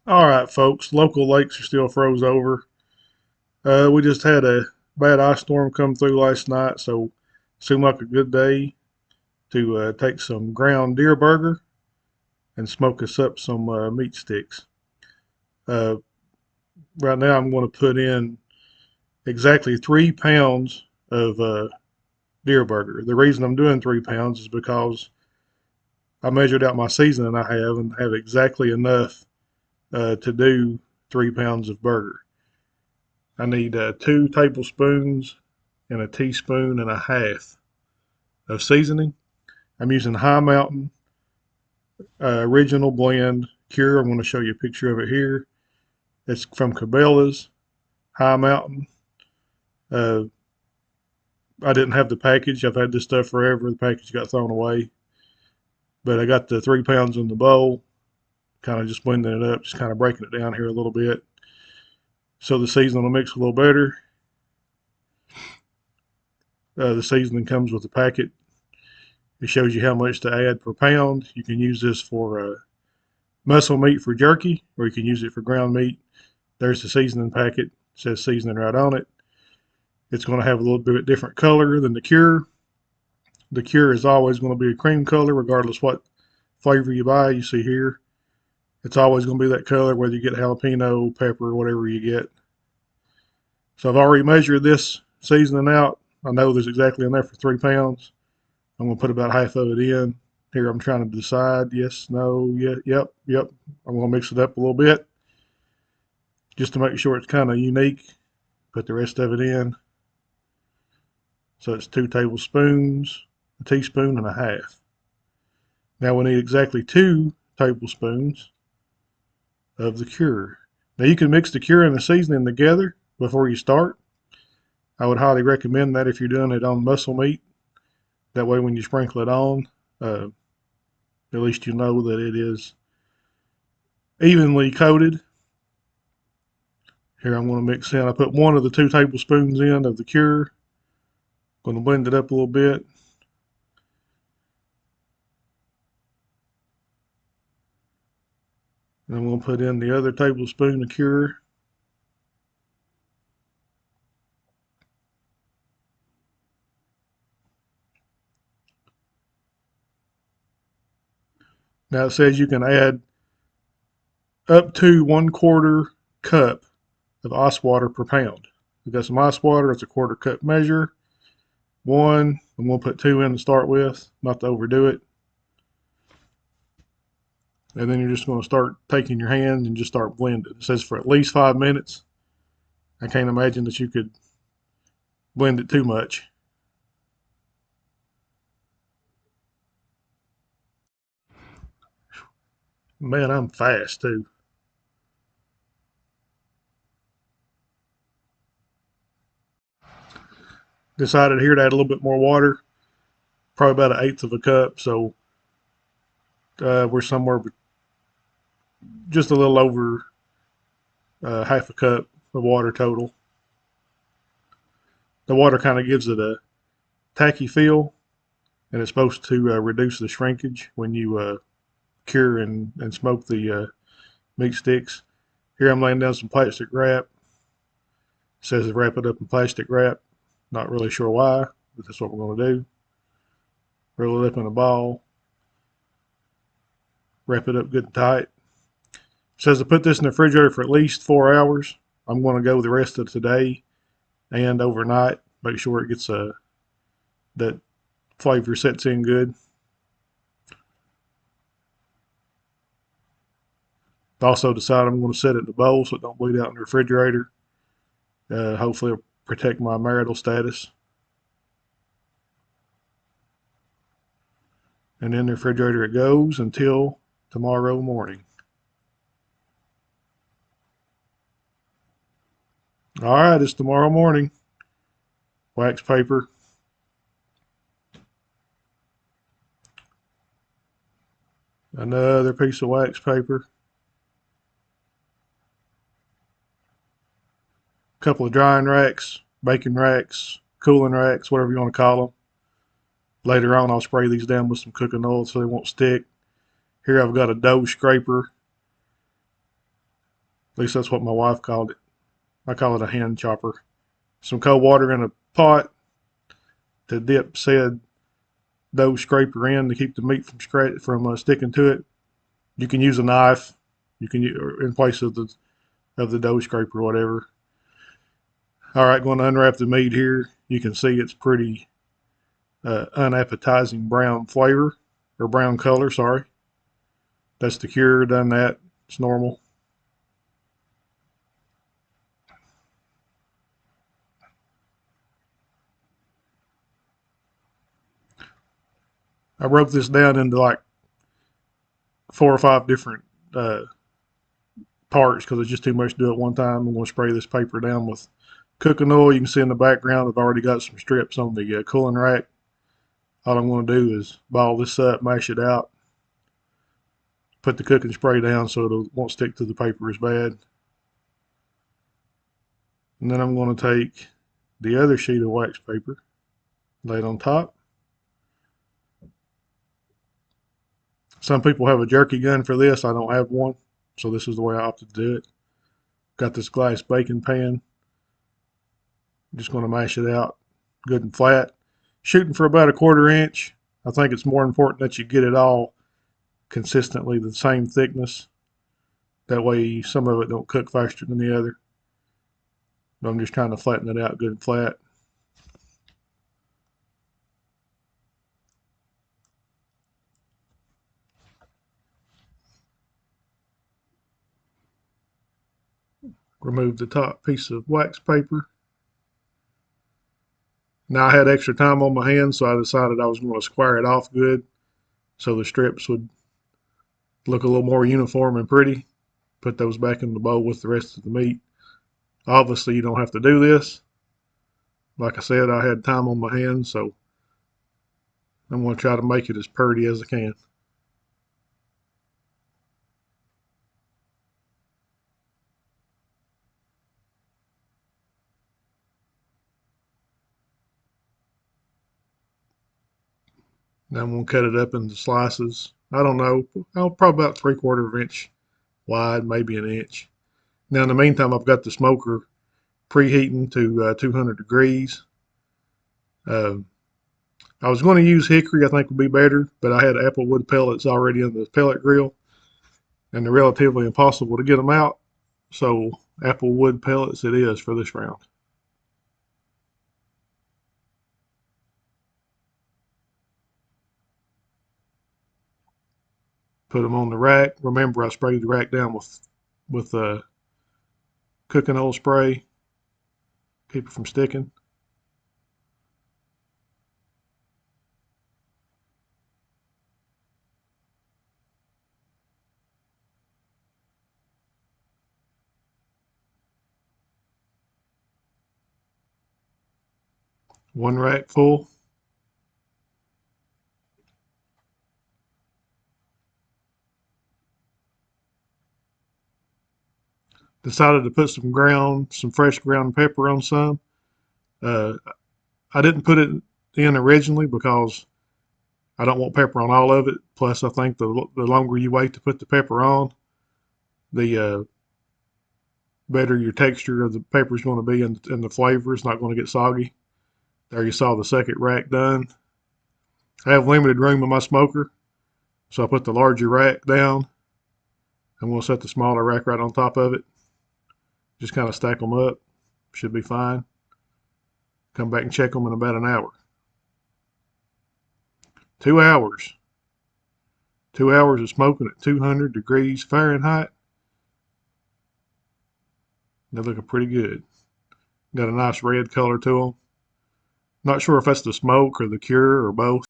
All right, folks. Local lakes are still froze over. We just had a bad ice storm come through last night, so seemed like a good day to take some ground deer burger and smoke us up some meat sticks. Uh, right now, I'm going to put in exactly 3 pounds of deer burger. The reason I'm doing 3 pounds is because I measured out my seasoning I have and have exactly enough to do 3 pounds of burger. I need 2 tablespoons and a teaspoon and a half of seasoning. I'm using High Mountain Original Blend Cure. I'm going to show you a picture of it here. It's from Cabela's High Mountain. Uh, I didn't have the package. I've had this stuff forever. The package got thrown away. But I got the 3 pounds in the bowl, kind of just blending it up, just kind of breaking it down here a little bit. So the seasoning will mix a little better. The seasoning comes with a packet. It shows you how much to add per pound. You can use this for muscle meat for jerky, or you can use it for ground meat. There's the seasoning packet. It says seasoning right on it. It's going to have a little bit different color than the Cure. The Cure is always going to be a cream color, regardless what flavor you buy. You see here, it's always going to be that color, whether you get jalapeno, pepper, whatever you get. So I've already measured this seasoning out. I know there's exactly enough for 3 pounds. I'm going to put about half of it in. Here I'm trying to decide yes, no, yeah, yep. I'm going to mix it up a little bit just to make sure it's kind of unique. Put the rest of it in. So it's 2 tablespoons, a teaspoon and a half. Now we need exactly 2 tablespoons of the Cure. Now you can mix the Cure and the seasoning together before you start. I would highly recommend that if you're doing it on muscle meat. That way when you sprinkle it on, at least you know that it is evenly coated. Here I'm going to mix in. I put one of the 2 tablespoons in of the Cure. Going to blend it up a little bit. And I'm going to put in the other tablespoon of Cure. Now it says you can add up to 1/4 cup of ice water per pound. We've got some ice water. It's a 1/4 cup measure. One, I'm going to put 2 in to start with, not to overdo it. And then you're just going to start taking your hand and just start blending. It says for at least 5 minutes. I can't imagine that you could blend it too much. Man, I'm fast too. Decided here to add a little bit more water, probably about an eighth of a cup. So we're somewhere just a little over half a cup of water total. The water kind of gives it a tacky feel, and it's supposed to reduce the shrinkage when you cure and smoke the meat sticks. Here I'm laying down some plastic wrap. It says to wrap it up in plastic wrap. Not really sure why, but that's what we're going to do. Roll it up in a ball. Wrap it up good and tight. It says to put this in the refrigerator for at least 4 hours. I'm going to go the rest of today and overnight. Make sure it gets that flavor sets in good. Also decide I'm going to set it in a bowl so it don't bleed out in the refrigerator. Hopefully it'll protect my marital status. And in the refrigerator it goes until tomorrow morning. All right, it's tomorrow morning. Wax paper. Another piece of wax paper. A couple of drying racks, baking racks, cooling racks, whatever you want to call them. Later on, I'll spray these down with some cooking oil so they won't stick. Here I've got a dough scraper. At least that's what my wife called it. I call it a hand chopper. Some cold water in a pot to dip said dough scraper in to keep the meat from sticking to it. You can use a knife. You can in place of the dough scraper or whatever. All right, going to unwrap the meat here. You can see it's pretty unappetizing brown flavor or brown color. Sorry, that's the cure. Done that. It's normal. I broke this down into like 4 or 5 different uh, parts because it's just too much to do at one time. I'm going to spray this paper down with cooking oil. You can see in the background I've already got some strips on the cooling rack. All I'm going to do is ball this up, mash it out, put the cooking spray down so it won't stick to the paper as bad. And then I'm going to take the other sheet of wax paper, lay it on top. Some people have a jerky gun for this. I don't have one, so this is the way I opted to do it. Got this glass baking pan. Just going to mash it out good and flat. Shooting for about 1/4 inch. I think it's more important that you get it all consistently the same thickness. That way some of it don't cook faster than the other. But I'm just trying to flatten it out good and flat. Remove the top piece of wax paper. Now I had extra time on my hands, so I decided I was going to square it off good so the strips would look a little more uniform and pretty. Put those back in the bowl with the rest of the meat. Obviously, you don't have to do this. Like I said, I had time on my hands, so I'm going to try to make it as pretty as I can. Now I'm going to cut it up into slices. I don't know, probably about 3/4 inch wide, maybe an inch. Now in the meantime, I've got the smoker preheating to 200 degrees. Uh, I was going to use hickory, I think would be better, but I had apple wood pellets already in the pellet grill, and they're relatively impossible to get them out. So apple wood pellets it is for this round. Put them on the rack. Remember, I sprayed the rack down with cooking oil spray. Keep it from sticking. One rack full. Decided to put some fresh ground pepper on some. Uh, I didn't put it in originally because I don't want pepper on all of it. Plus, I think the longer you wait to put the pepper on, the better your texture of the pepper is going to be, and the flavor is not going to get soggy. There you saw the second rack done. I have limited room in my smoker, so I put the larger rack down. I'm going to set the smaller rack right on top of it. Just kind of stack them up. Should be fine. Come back and check them in about an hour. 2 hours. 2 hours of smoking at 200 degrees Fahrenheit. They're looking pretty good. Got a nice red color to them. Not sure if that's the smoke or the cure or both.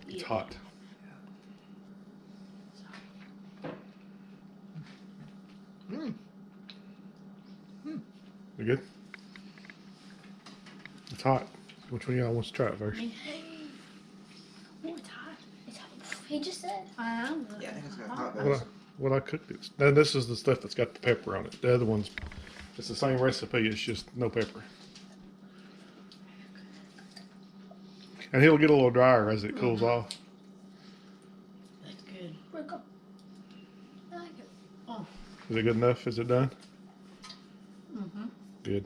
It's hot. You good? It's hot. Which one of y'all wants to try it first? Oh, it's hot. It's hot. He just said. I am. Yeah, I think it's got hot What I cooked it. Now this is the stuff that's got the pepper on it. The other ones, it's the same recipe. It's just no pepper. And it'll get a little drier as it cools off. That's good. Let go. I like it. Oh. Is it good enough? Is it done? Mm-hmm. Good.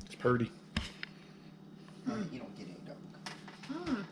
It's pretty. You don't get any dark. Mm.